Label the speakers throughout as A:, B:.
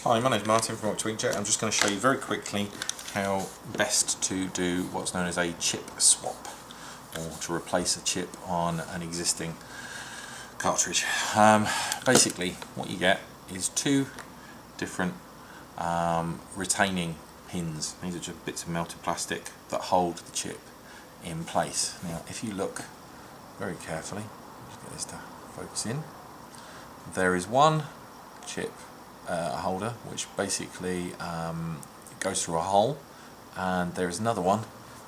A: Hi, my name is Martin from Octolnkjet. I'm just going to show you very quickly how best to do what's known as a chip swap, or to replace a chip on an existing cartridge. Basically what you get is two different retaining pins. These are just bits of melted plastic that hold the chip in place. Now if you look very carefully, just get this to focus in, there is one chip holder which basically goes through a hole, and there is another one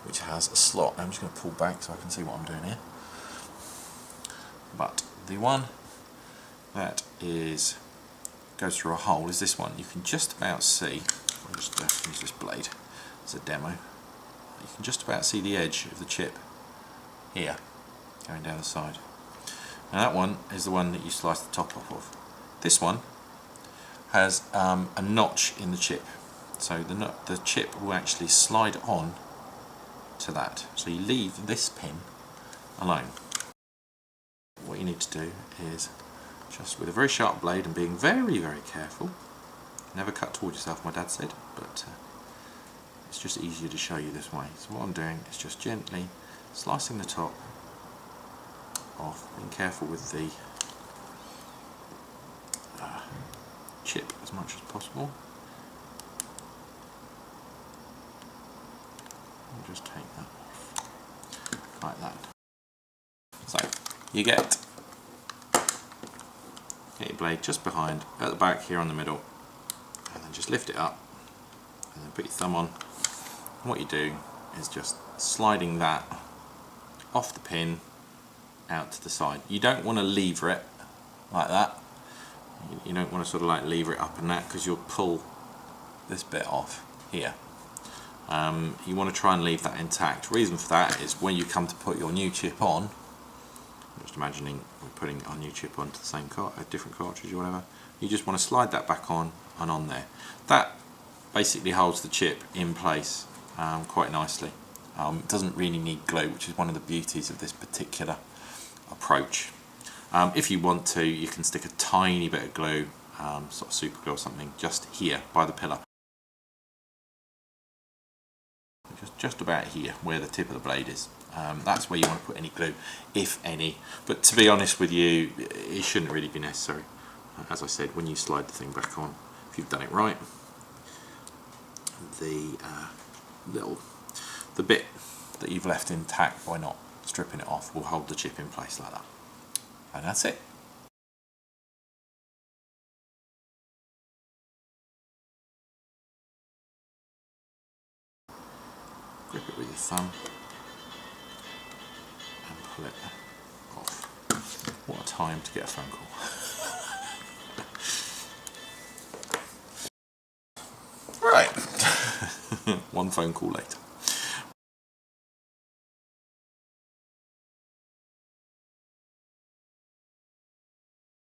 A: which has a slot. I'm just going to pull back so I can see what I'm doing here. But the one that goes through a hole is this one. You can just about see, I'll just use this blade as a demo, you can just about see the edge of the chip here going down the side. Now that one is the one that you slice the top off of. This one has a notch in the chip, so the chip will actually slide on to that. So you leave this pin alone. What you need to do is, just with a very sharp blade and being very, very careful, never cut toward yourself, my dad said, but it's just easier to show you this way. So what I'm doing is just gently slicing the top off, being careful with the chip as much as possible. I'll just take that off like that. So you get your blade just behind, at the back here on the middle, and then just lift it up and then put your thumb on. And what you do is just sliding that off the pin out to the side. You don't want to lever it like that. You don't want to sort of like lever it up and that, because you'll pull this bit off here. You want to try and leave that intact. Reason for that is when you come to put your new chip on, just imagining we're putting our new chip onto the same a different cartridge or whatever, you just want to slide that back on and on there. That basically holds the chip in place quite nicely. It doesn't really need glue, which is one of the beauties of this particular approach. If you want to, you can stick a tiny bit of glue, sort of super glue or something, just here by the pillar. Just about here, where the tip of the blade is. That's where you want to put any glue, if any. But to be honest with you, it shouldn't really be necessary. As I said, when you slide the thing back on, if you've done it right, the bit that you've left intact by not stripping it off will hold the chip in place like that. And that's it. Grip it with your thumb and pull it off. What a time to get a phone call. Right. One phone call later.